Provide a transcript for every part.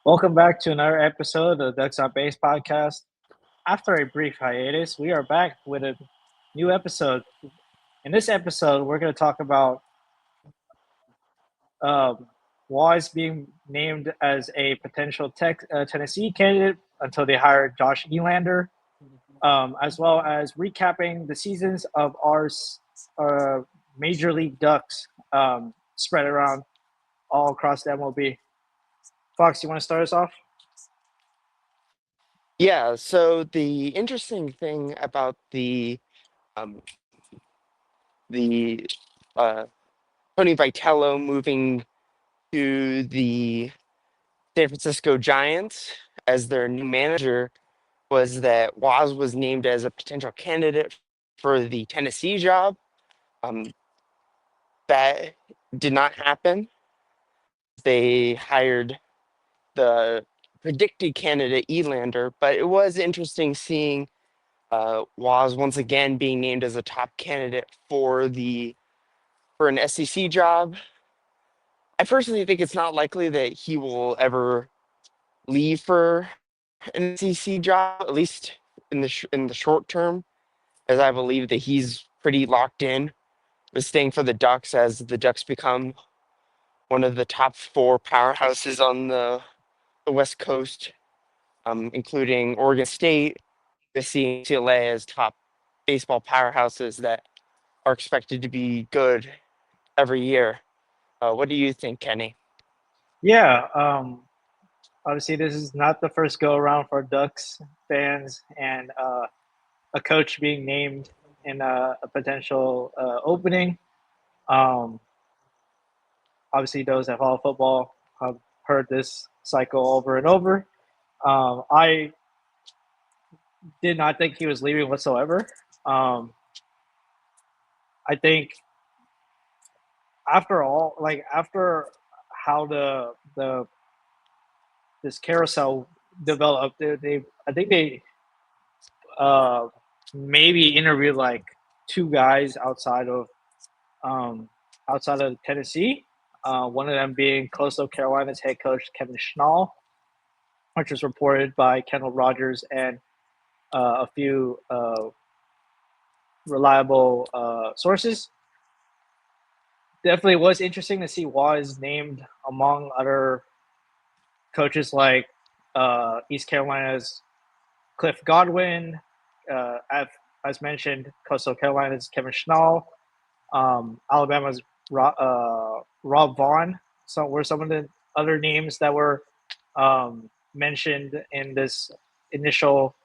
Welcome back to another episode of the Ducks on Base podcast. After a brief hiatus, we are back with a new episode. In this episode, we're going to talk about um, Wise being named as a potential Tennessee candidate until they hire Josh Elander, as well as recapping the seasons of our uh, Major League Ducks spread around all across the MLB. Fox, you want to start us off? Yeah, so the interesting thing about um, the uh, Tony Vitello moving to the San Francisco Giants as their new manager was that Waz was named as a potential candidate for the Tennessee job. Um, that did not happen. They hired the predicted candidate Elander, but it was interesting seeing Waz once again being named as a top candidate for an SEC job. I personally think it's not likely that he will ever leave for an SEC job, at least in the short term, as I believe that he's pretty locked in with staying for the Ducks as the Ducks become one of the top four powerhouses on the West Coast, including Oregon State, USC, and UCLA as top baseball powerhouses that are expected to be good every year. What do you think, Kenny? Yeah, obviously, this is not the first go around for Ducks fans, and a coach being named in a potential opening. Um, Obviously, those that follow football have heard this cycle over and over. I did not think he was leaving whatsoever. Um, I think after all, like after how the this carousel developed, I think they uh, maybe interviewed like two guys um, outside of Tennessee. One of them being Coastal Carolina's head coach Kevin Schnall, which was reported by Kendall Rogers and a few reliable sources. Definitely was interesting to see Waz named among other coaches like East Carolina's Cliff Godwin, as mentioned, Coastal Carolina's Kevin Schnall, Alabama's Rob Vaughn. So were some of the other names that were mentioned in this initial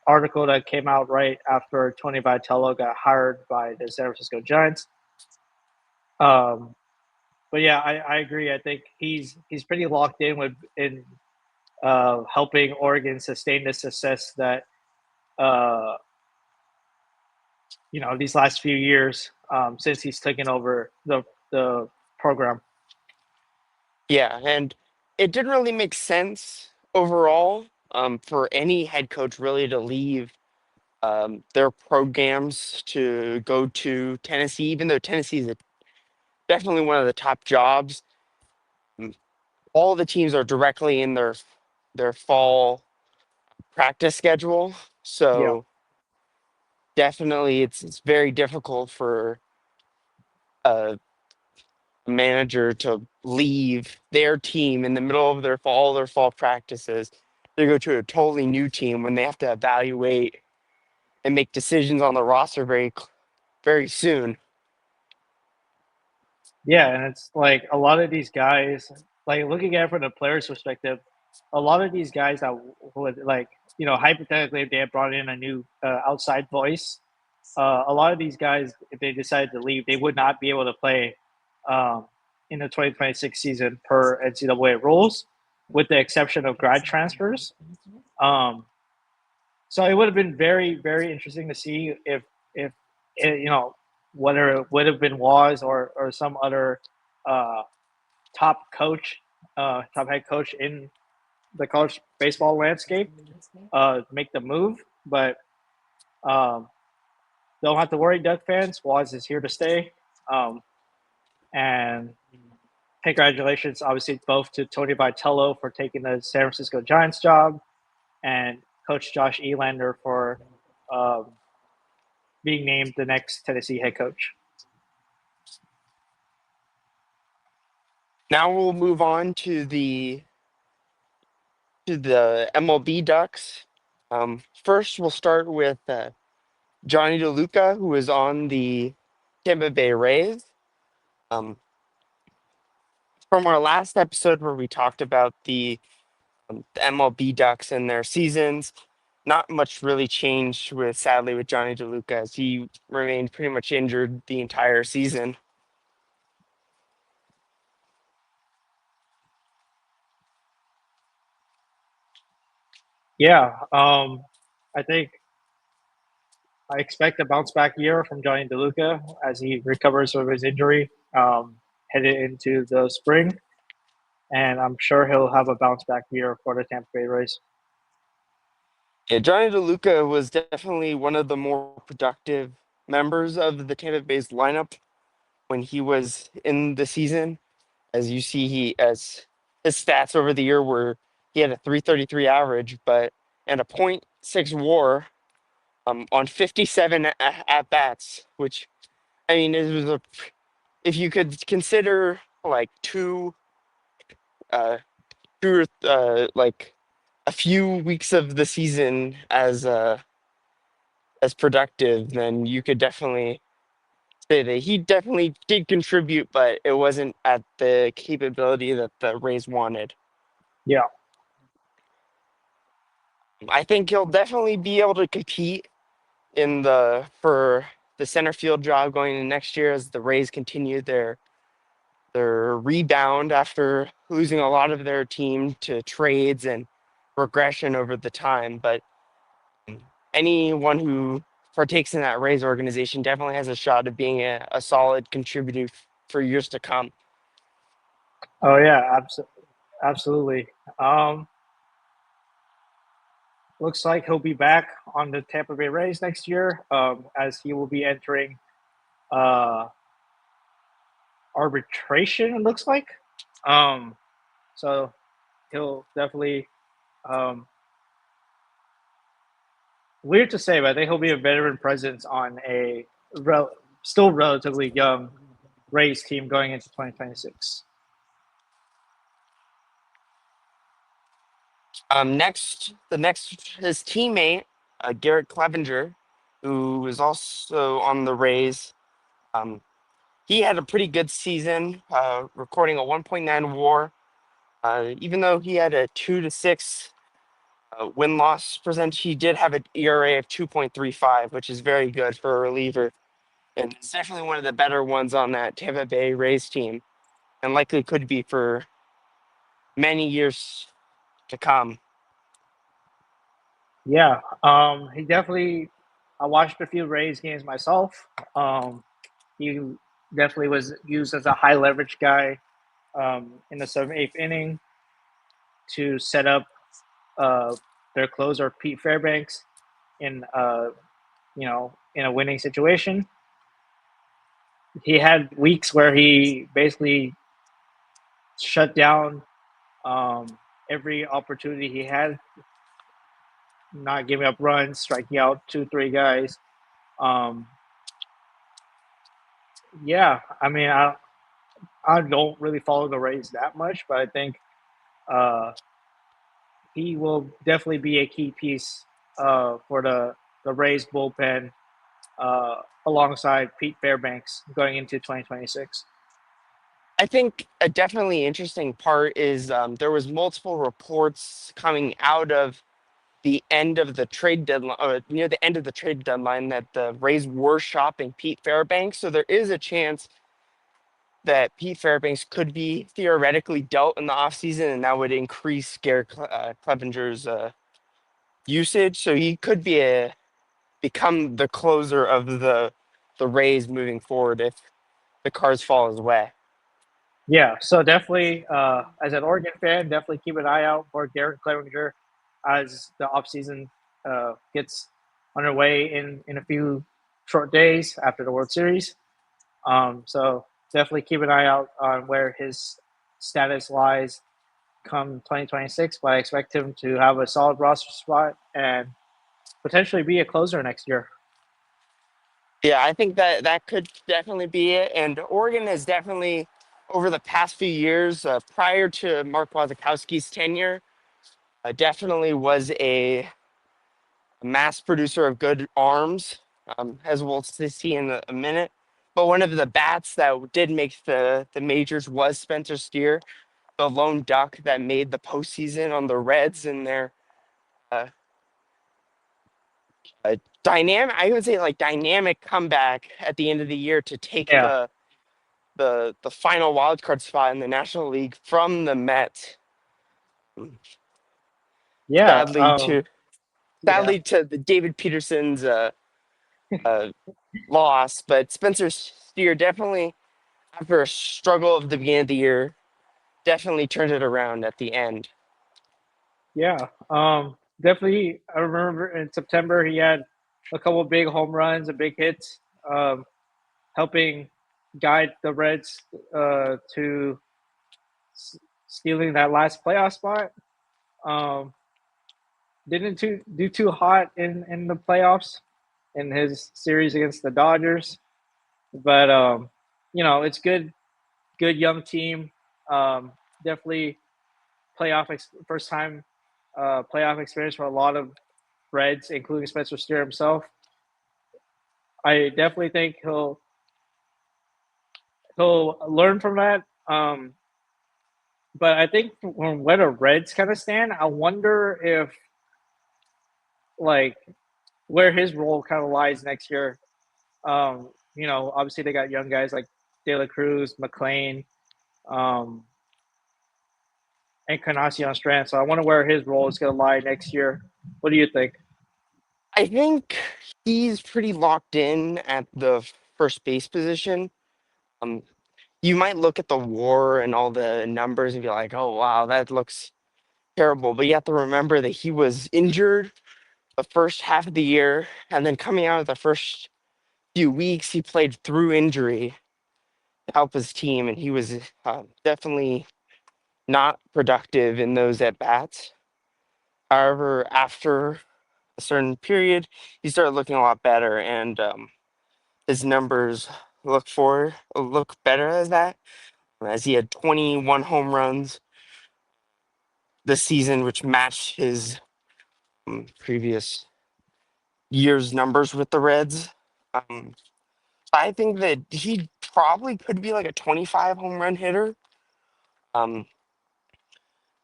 article that came out right after Tony Vitello got hired by the San Francisco Giants. Um, but yeah, I agree. I think he's pretty locked in with in helping Oregon sustain the success that uh, these last few years since he's taken over the program. Yeah, and it didn't really make sense overall for any head coach really to leave their programs to go to Tennessee, even though Tennessee is definitely one of the top jobs. Mm, All the teams are directly in their fall practice schedule, Yeah, so definitely it's very difficult for a manager to leave their team in the middle of their fall practices to go to a totally new team when they have to evaluate and make decisions on the roster very soon. yeah, and it's like a lot of these guys, like looking at it from the player's perspective, a lot of these guys that would like hypothetically if they had brought in a new outside voice, a lot of these guys if they decided to leave, they would not be able to play um, in the 2026 season per NCAA rules, with the exception of grad transfers. Um, So it would have been very, very interesting to see if whether it would have been Waz or some other uh, top coach, top head coach in the college baseball landscape make the move. But um, don't have to worry, Duck fans. Waz is here to stay, um, and congratulations, obviously, both to Tony Vitello for taking the San Francisco Giants job and Coach Josh Elander for um, being named the next Tennessee head coach. Now we'll move on to the MLB Ducks. First, we'll start with Johnny DeLuca, who is on the Tampa Bay Rays. Um, from our last episode where we talked about the MLB Ducks and their seasons, not much really changed with sadly with Johnny DeLuca as he remained pretty much injured the entire season. Yeah, I think I expect a bounce back year from Johnny DeLuca as he recovers from his injury headed into the spring, and I'm sure he'll have a bounce back year for the Tampa Bay Rays. Yeah, Johnny DeLuca was definitely one of the more productive members of the Tampa Bay's lineup when he was in the season. As you see, he as his stats over the year were he had a 333 average, but and a .6 WAR on 57 at bats, which I mean it was a if you could consider like uh like a few weeks of the season as productive, then you could definitely say that he definitely did contribute, but it wasn't at the capability that the Rays wanted. Yeah, I think he'll definitely be able to compete in the for the center field job going into next year as the Rays continue their rebound after losing a lot of their team to trades and regression over the time. But anyone who partakes in that Rays organization definitely has a shot of being a solid contributor for years to come. oh yeah, absolutely. Looks like he'll be back on the Tampa Bay Rays next year, as he will be entering uh, arbitration. It looks like, um, so he'll definitely. Um, Weird to say, but I think he'll be a veteran presence on a still relatively young Rays team going into 2026. The next his teammate Garrett Clevenger, who was also on the Rays. Um, he had a pretty good season, recording a 1.9 WAR. Even though he had a 2-6 win loss percentage, he did have an ERA of 2.35, which is very good for a reliever, and it's definitely one of the better ones on that Tampa Bay Rays team, and likely could be for many years to come. Yeah, he definitely. I watched a few Rays games myself. He definitely was used as a high leverage guy in the 7th, 8th inning to set up uh, their closer Pete Fairbanks in in a winning situation. He had weeks where he basically shut down every opportunity he had, not giving up runs, striking out 2, 3 guys. Um, yeah, I mean, I don't really follow the Rays that much, but I think uh, he will definitely be a key piece for the Rays bullpen uh, alongside Pete Fairbanks going into 2026. I think a definitely interesting part is there was multiple reports coming out of the end of the trade deadline, or near the end of the trade deadline, that the Rays were shopping Pete Fairbanks. So there is a chance that Pete Fairbanks could be theoretically dealt in the offseason, and that would increase Garrett Clevenger's usage. So he could become the closer of the Rays moving forward if the cards fall his way. Yeah, so definitely, as an Oregon fan, definitely keep an eye out for Garrett Clevenger as the offseason gets underway in a few short days after the World Series. So definitely keep an eye out on where his status lies come 2026, but I expect him to have a solid roster spot and potentially be a closer next year. Yeah, I think that that could definitely be it. And Oregon has definitely, over the past few years, prior to Mark Wazakowski's tenure, definitely was a mass producer of good arms, as we'll see in a minute. But one of the bats that did make the majors was Spencer Steer, the lone duck that made the postseason on the Reds in their uh, dynamic. I would say like dynamic comeback at the end of the year to take Yeah, the final wild card spot in the National League from the Mets. yeah, Sadly to yeah, sadly to the David Peterson's uh, loss, but Spencer Steer definitely, after a struggle of the beginning of the year, definitely turned it around at the end. yeah. Definitely. I remember in September he had a couple of big home runs and big hits, helping guide the Reds to stealing that last playoff spot. Um, didn't do too hot in the playoffs in his series against the Dodgers, but it's good young team. Definitely first time playoff experience for a lot of Reds, including Spencer Steer himself. I definitely think he'll learn from that. But I think from where the Reds kind of stand, I wonder if like where his role kind of lies next year. Obviously they got young guys like De La Cruz, McLean, um, Encarnacion Strand. So I wonder where his role is going to lie next year. What do you think? I think he's pretty locked in at the first base position. Um, you might look at the WAR and all the numbers and be like, "Oh wow, that looks terrible." But you have to remember that he was injured the first half of the year, and then coming out of the first few weeks, he played through injury to help his team, and he was definitely not productive in those at bats. However, after a certain period, he started looking a lot better, and his numbers look better as that. As he had 21 home runs this season, which matched his previous year's numbers with the Reds. Um, I think that he probably could be like a 25 home run hitter. Um,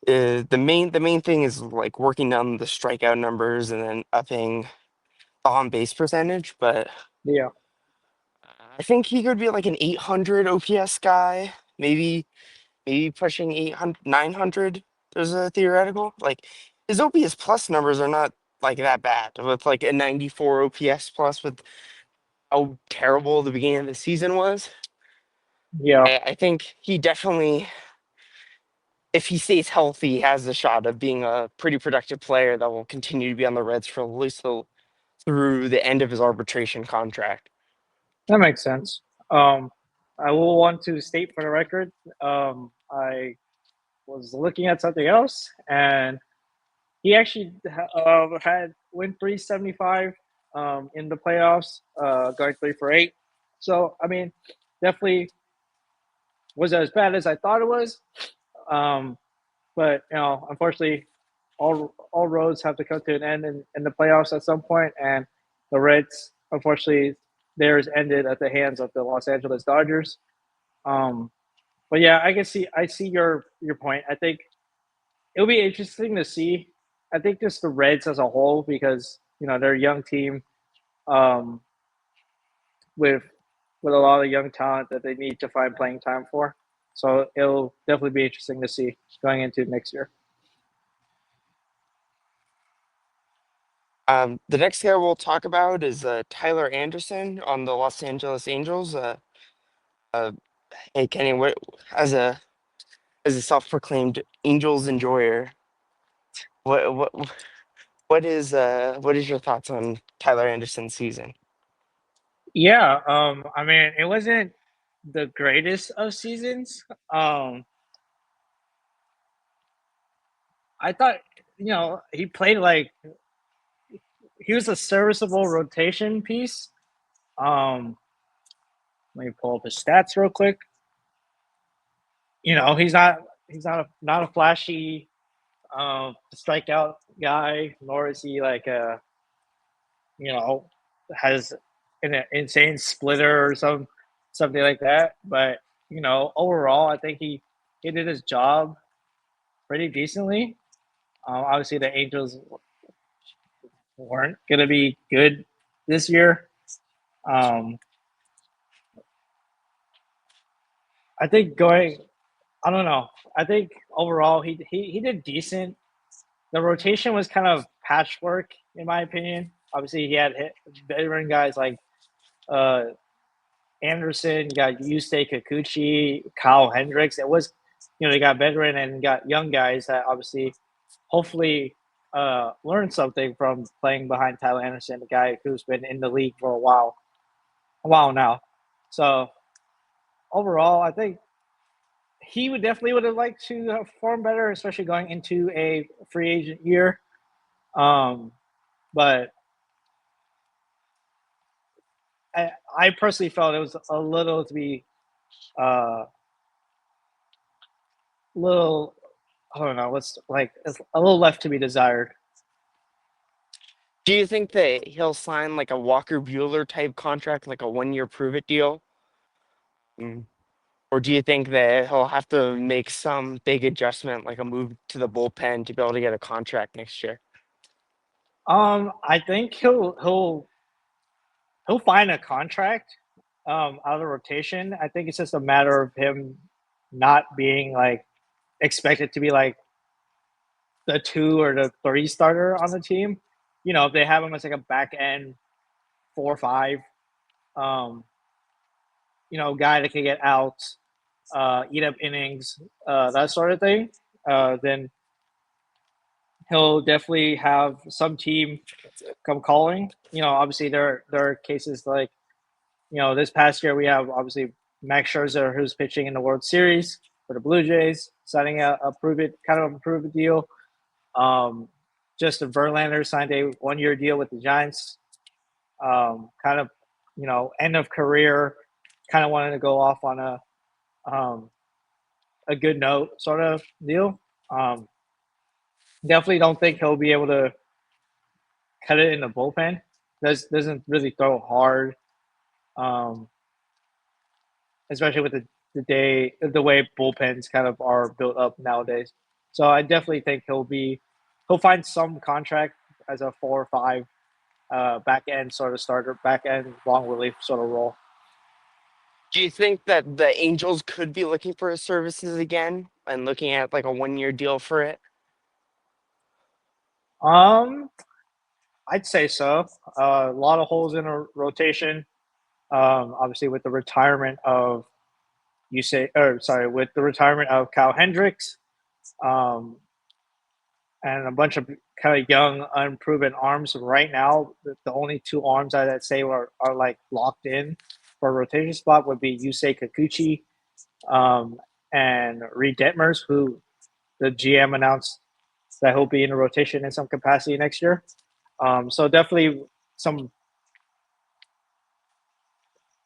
the main thing is like working down the strikeout numbers and then upping the on base percentage. But Yeah, I think he could be like an 800 OPS guy, maybe pushing 800, 900. There's a theoretical like his OPS plus numbers are not like that bad with like a 94 OPS plus with how terrible the beginning of the season was. yeah, I think he definitely, if he stays healthy, has a shot of being a pretty productive player that will continue to be on the Reds for at least through the end of his arbitration contract. that makes sense. Um, I will want to state for the record, I was looking at something else, and he actually had win 375 in the playoffs, going 3 for 8. So I mean, definitely was as bad as I thought it was. Um, but unfortunately, all roads have to come to an end in the playoffs at some point, and the Reds, unfortunately, theirs ended at the hands of the Los Angeles Dodgers. Um, but yeah, I see your point. I think it'll be interesting to see. I think just the Reds as a whole, because they're a young team, um, with with a lot of young talent that they need to find playing time for. So it'll definitely be interesting to see going into next year. The next guy we'll talk about is Tyler Anderson on the Los Angeles Angels. Uh, hey Kenny, what as a self-proclaimed Angels enjoyer, what what what is your thoughts on Tyler Anderson's season? Yeah, I mean, it wasn't the greatest of seasons. I thought he played like he was a serviceable rotation piece. Um, Let me pull up his stats real quick. He's not a flashy strikeout guy, nor is he like a you know has an insane splitter or something like that. But overall, I think he did his job pretty decently. Obviously, the Angels weren't gonna be good this year. Um, I think going. I don't know. I think overall he did decent. The rotation was kind of patchwork in my opinion. Obviously, he had veteran guys like uh, Anderson, you got Yusei Kikuchi, Kyle Hendricks. It was, they got veteran and got young guys that obviously, hopefully, learned something from playing behind Tyler Anderson, the guy who's been in the league for a while now. So overall, I think he would have liked to perform better, especially going into a free agent year. Um, but I personally felt it was a little to be uh, little. I don't know. What's like it's a little left to be desired. Do you think that he'll sign like a Walker Bueller type contract, like a 1 year prove it deal? Mm. Or do you think that he'll have to make some big adjustment, like a move to the bullpen to be able to get a contract next year? I think he'll find a contract out of the rotation. I think it's just a matter of him not being like expected to be like the 2 or the 3 starter on the team. If they have him as like a back end 4 or 5, um, guy that can get out, eat up innings, that sort of thing, then he'll definitely have some team come calling. Obviously there are cases like this past year we have obviously Max Scherzer who's pitching in the World Series for the Blue Jays, signing a prove it deal. Justin Verlander signed a 1 year deal with the Giants. Kind of, end of career. Kind of wanted to go off on um, a good note, sort of deal. Um, Definitely don't think he'll be able to cut it in the bullpen. Doesn't really throw hard, um, especially with the way bullpens kind of are built up nowadays. So I definitely think he'll find some contract as a 4 or 5 back end sort of starter, back end long relief sort of role. Do you think that the Angels could be looking for his services again and looking at like a 1 year deal for it? Um, I'd say so. A lot of holes in a rotation. Obviously, with the retirement of with the retirement of Kyle Hendricks, um, and a bunch of kind of young, unproven arms. Right now, the only 2 arms I'd say are like locked in for a rotation spot would be Yusei Kikuchi um, and Reed Detmers, who the GM announced that he'll be in a rotation in some capacity next year. So definitely some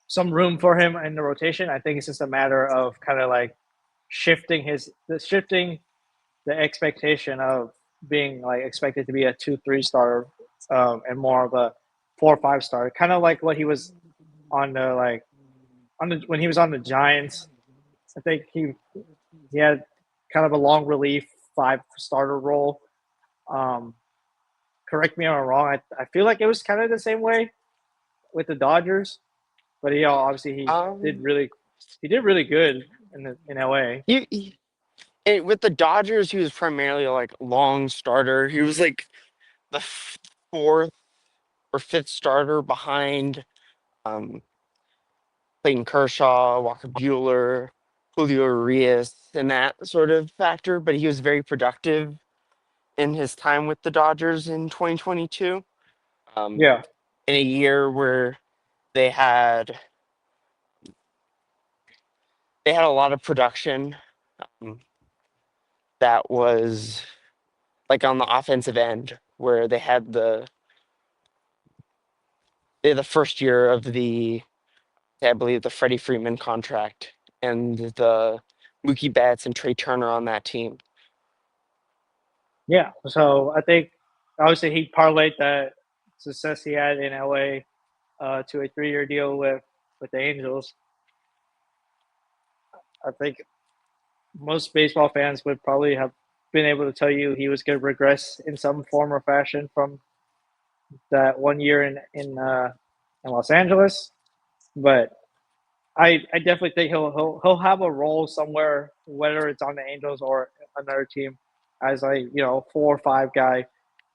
some room for him in the rotation. I think it's just a matter of kind of like shifting the expectation of being like expected to be a 2, 3 star and more of a 4 or 5 star, kind of like what he was on the like on the when he was on the Giants. I think he had kind of a long relief 5 starter role. Um, Correct me if I'm wrong. I feel like it was kind of the same way with the Dodgers, but obviously Um, he did really good in LA. with the Dodgers, he was primarily like long starter. He was like the fourth or fifth starter behind um, Clayton Kershaw, Walker Bueller, Julio Urias, and that sort of factor. But he was very productive in his time with the Dodgers in 2022. Um, Yeah, in a year where they had they had a lot of production um, that was like on the offensive end, where they had the first year of I believe, the Freddie Freeman contract and the Mookie Betts and Trey Turner on that team. Yeah. So I think obviously he parlayed that success he had in LA to a 3-year deal with the Angels. I think most baseball fans would probably have been able to tell you he was going to regress in some form or fashion from that 1 year in Los Angeles. But I definitely think he'll have a role somewhere, whether it's on the Angels or another team, as a 4 or 5 guy.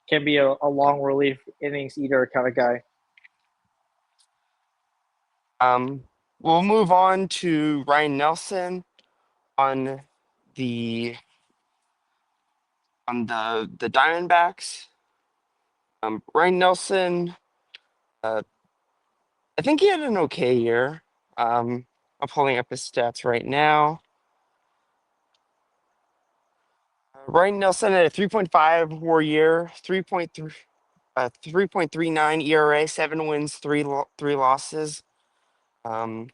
Can be a long relief innings eater kind of guy. Um, we'll move on to Ryan Nelson on the the Diamondbacks. Ryan Nelson, uh, I think he had an okay year. I'm pulling up his stats right now. Ryan Nelson had a 3.5 WAR year, 3.39 ERA, 7 wins, three losses. Um,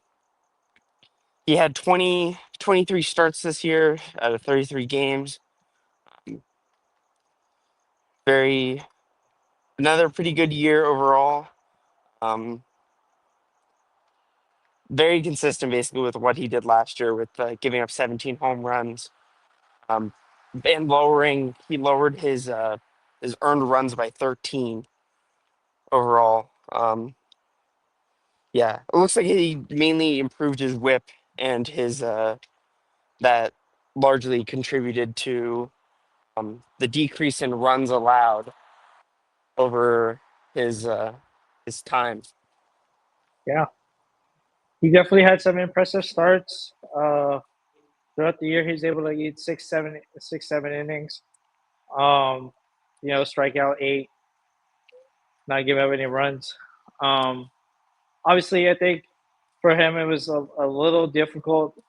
he had 23 starts this year out of 33 games. Very Another pretty good year overall. Um, very consistent basically with what he did last year with giving up 17 home runs. Um, and he lowered his earned runs by 13 overall. Yeah, it looks like he mainly improved his whip and his that largely contributed to the decrease in runs allowed over his uh, his time. Yeah, he definitely had some impressive starts throughout the year. He's able to eat 6, 7 innings. Um, strike out 8, not give up any runs. Um, Obviously, I think for him it was a little difficult,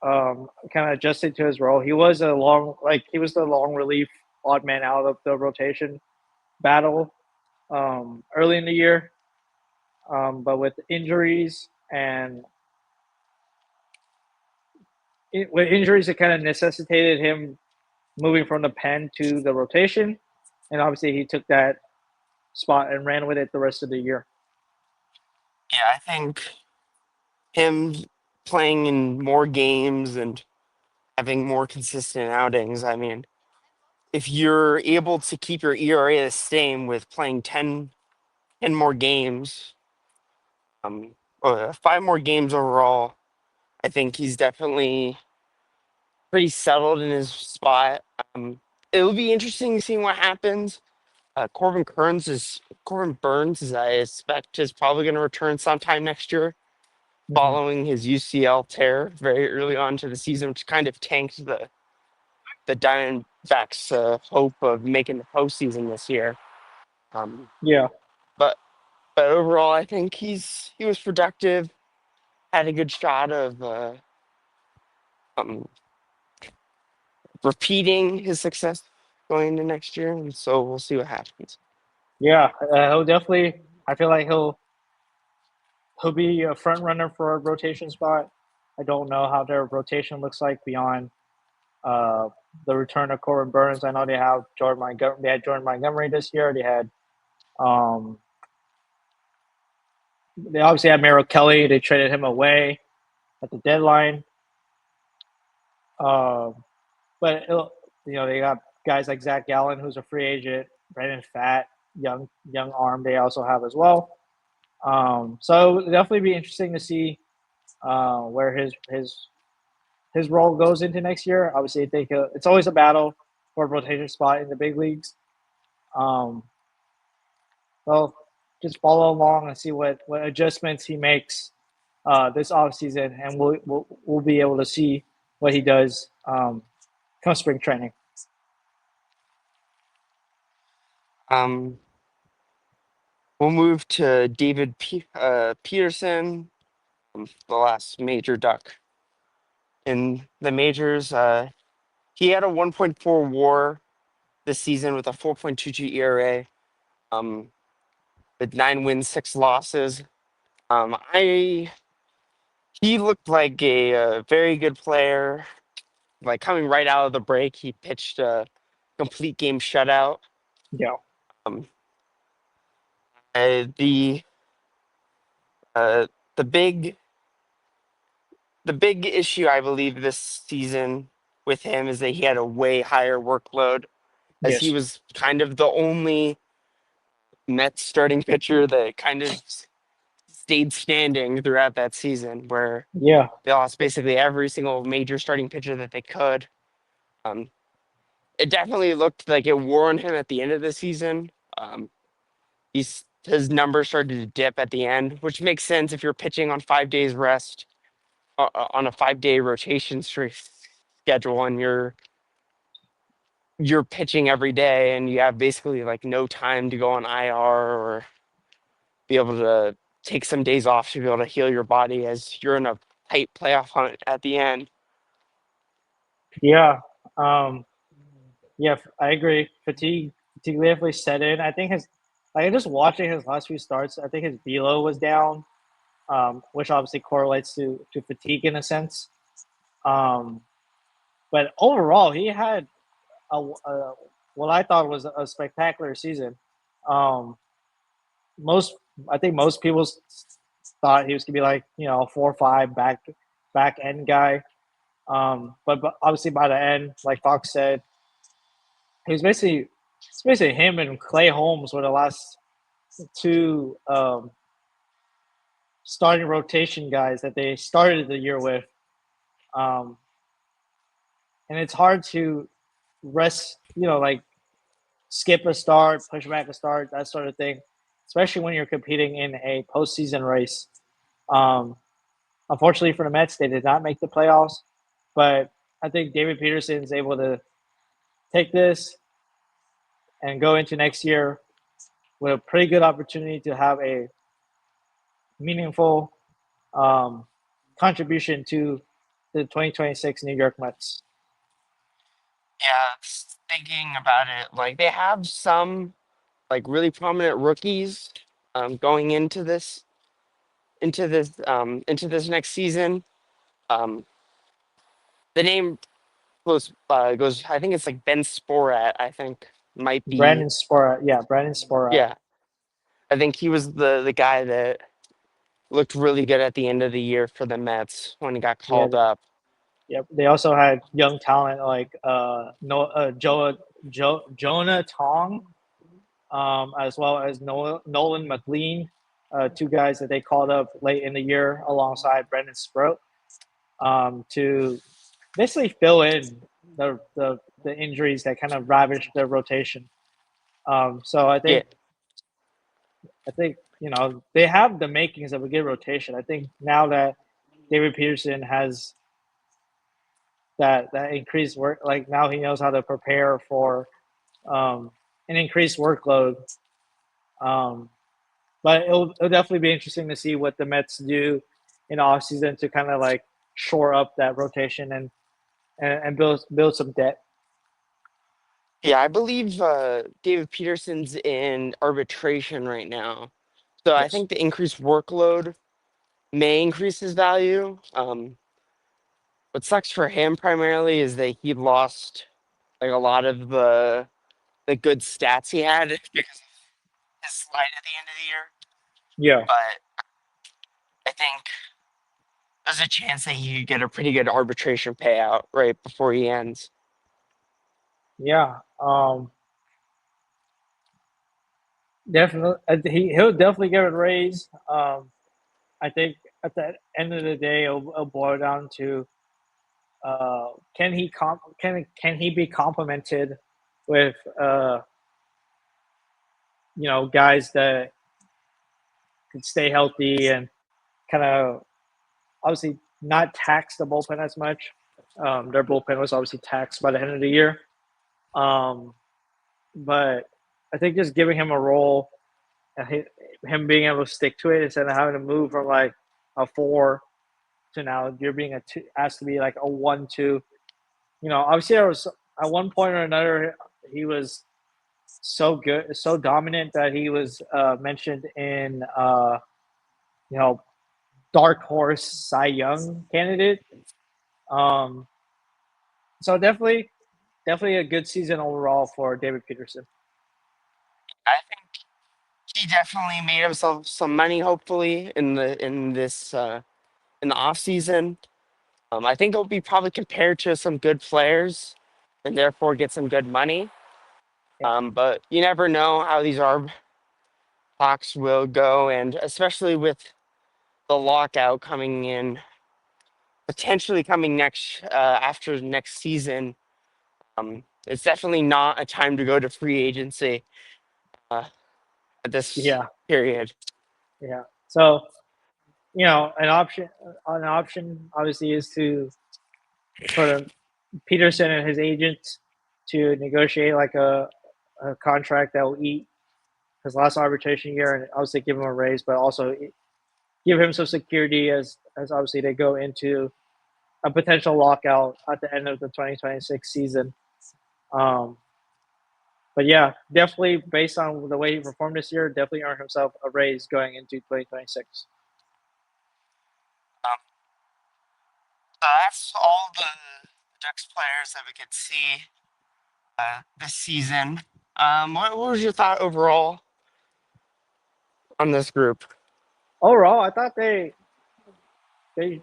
kind of adjusting to his role. He was he was the long relief odd man out of the rotation battle early in the year, but with injuries with injuries, it kind of necessitated him moving from the pen to the rotation, and obviously he took that spot and ran with it the rest of the year. Yeah, I think him playing in more games and having more consistent outings. I mean, if you're able to keep your ERA the same with playing 10 more games, um, 5 more games overall, I think he's definitely pretty settled in his spot. It'll be interesting seeing what happens. Corbin Burns, as I expect, is probably going to return sometime next year, Mm-hmm. following his UCL tear very early on to the season, which kind of tanked the Diamondbacks' hope of making the postseason this year. Um, Yeah, but but overall, I think he was productive, had a good shot of um, repeating his success going into next year, and so we'll see what happens. yeah, he'll definitely. I feel like he'll be a front runner for a rotation spot. I don't know how their rotation looks like beyond uh, the return of Corbin Burns. I know they have Jordan Montgomery. They had Jordan Montgomery this year. Um, they obviously had Merrill Kelly. They traded him away at the deadline. Um, but they got guys like Zach Gallen, who's a free agent, Brandon Fat, young arm. They also have as well. So it'll definitely be interesting to see where his role goes into next year. Obviously, I think it's always a battle for a rotation spot in the big leagues. Um, well, just follow along and see what adjustments he makes this offseason, and we'll be able to see what he does come spring training. Um, we'll move to Peterson, the last major duck in the majors. He had a 1.4 WAR this season with a 4.22 ERA, um, with 9 wins, 6 losses. I He looked like a very good player. Like coming right out of the break, he pitched a complete game shutout. Yeah. Um, uh, the uh, the big the big issue I believe this season with him is that he had a way higher workload, as he Yes. was kind of the only Mets starting pitcher that kind of stayed standing throughout that season, where Yeah. they lost basically every single major starting pitcher that they could. Um, it definitely looked like it wore on him at the end of the season. Um, his numbers started to dip at the end, which makes sense if you're pitching on 5 days rest, on a 5 day rotation schedule, and you're pitching every day, and you have basically like no time to go on IR or be able to take some days off to be able to heal your body as you're in a tight playoff hunt at the end. Yeah. Um, yeah, I agree. Fatigue definitely set in. I think his like just watching his last few starts, I think his velo was down, which obviously correlates to fatigue in a sense. Um, but overall, he had a what I thought was a spectacular season. Um, most I think most people thought he was gonna be like a 4 or 5 back end guy. But obviously by the end, like Fox said, he was basically it's basically him and Clay Holmes were the last two starting rotation guys that they started the year with. Um, and it's hard to rest, like skip a start, push back a start, that sort of thing, especially when you're competing in a postseason race. Um, Unfortunately for the Mets, they did not make the playoffs, but I think David Peterson is able to take this and go into next year with a pretty good opportunity to have a meaningful um, contribution to the 2026 New York Mets. Yeah, thinking about it, like they have some like really prominent rookies going into this next season. Um, the name goes. I think it's like Ben Sporat. I think might be. Brandon Spora, yeah, Brandon Spora. Yeah, I think he was the guy that looked really good at the end of the year for the Mets when he got Yeah, called up. yep. They also had young talent like no Jonah Tong, as well as Nolan McLean, two guys that they called up late in the year alongside Brendan Sproat, to basically fill in the injuries that kind of ravaged their rotation. So Yeah, I think they have the makings of a good rotation. I think now that David Peterson has that increased work, like now he knows how to prepare for um, an increased workload. Um, but it'll definitely be interesting to see what the Mets do in the offseason to kind of like shore up that rotation and build some depth. yeah. I believe David Peterson's in arbitration right now, so I Yes. think the increased workload may increase his value. What sucks for him primarily is that he lost like a lot of the good stats he had because of his slide at the end of the year. Yeah. But I think there's a chance that he could get a pretty good arbitration payout right before he ends. Yeah. Definitely. He'll definitely get a raise. I think at the end of the day, it'll boil down to can he be complemented with guys that can stay healthy and kind of obviously not tax the bullpen as much. Their bullpen was obviously taxed by the end of the year, um, but I think just giving him a role and him being able to stick to it instead of having to move from like a 4 to now you're being a 2, asked to be like a 1-2. Obviously there was at one point or another he was so good, so dominant that he was mentioned in you know dark horse Cy Young candidate. Um, so definitely a good season overall for David Peterson. I think he definitely made himself some money, hopefully, in the off season. I think he'll be probably compared to some good players, and therefore get some good money. Yeah, But you never know how these ARB talks will go, and especially with the lockout coming in, potentially coming next after next season. It's definitely not a time to go to free agency uh, at this yeah, period. yeah. So an option obviously is to for Peterson and his agents to negotiate like a contract that will eat his last arbitration year and obviously give him a raise, but also give him some security as obviously they go into a potential lockout at the end of the 2026 season. Um, but yeah, definitely based on the way he performed this year, definitely earned himself a raise going into 2026. Um, so that's all the Ducks players that we could see this season. What was your thought overall on this group? Overall, I thought they they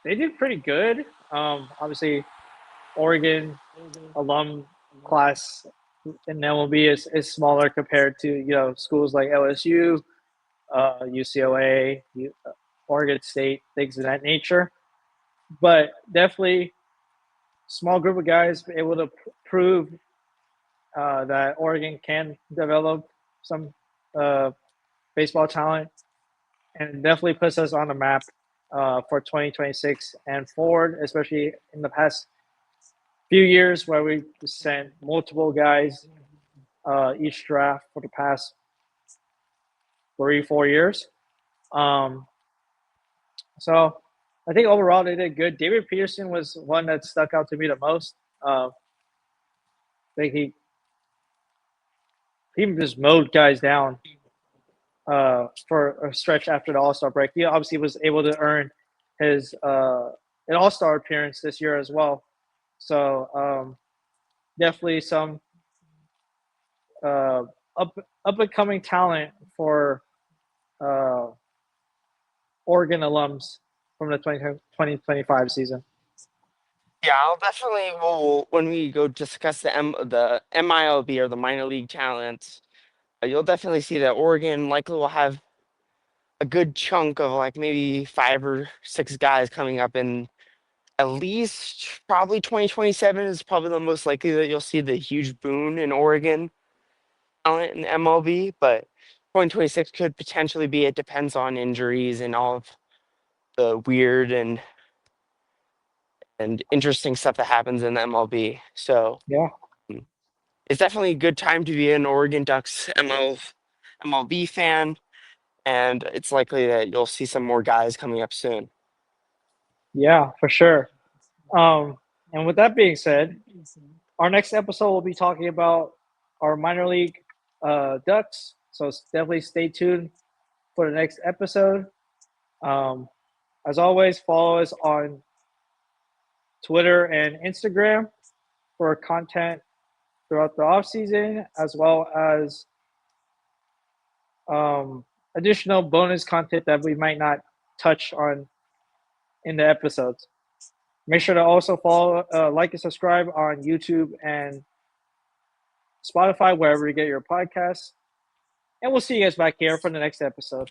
did pretty good. Obviously, Oregon alum class in MLB is smaller compared to schools like LSU, UCLA, Oregon State, things of that nature. But definitely, small group of guys able to prove that Oregon can develop some uh, baseball talent, and definitely puts us on the map for 2026 and forward, especially in the past few years where we sent multiple guys each draft for the past 3-4 years. Um, so I think overall they did good. David Peterson was one that stuck out to me the most. I think he just mowed guys down for a stretch after the All Star break. He obviously was able to earn his an All Star appearance this year as well. So definitely some uh, up and coming talent for uh, Oregon alums from the 2025 season. Yeah, I'll definitely when we go discuss the MILB or the minor league talents, you'll definitely see that Oregon likely will have a good chunk of like maybe 5 or 6 guys coming up in at least probably 2027 is probably the most likely that you'll see the huge boon in Oregon talent in MLB, but 2026 could potentially be. It depends on injuries and all of the weird and interesting stuff that happens in the MLB. So Yeah, mm, it's definitely a good time to be an Oregon Ducks MLB fan, and it's likely that you'll see some more guys coming up soon. yeah, for sure. And with that being said, our next episode will be talking about our minor league Ducks. So definitely stay tuned for the next episode. Um, as always, follow us on Twitter and Instagram for content throughout the off season, as well as um, additional bonus content that we might not touch on in the episodes. Make sure to also follow, like, and subscribe on YouTube and Spotify, wherever you get your podcasts. And we'll see you guys back here for the next episode.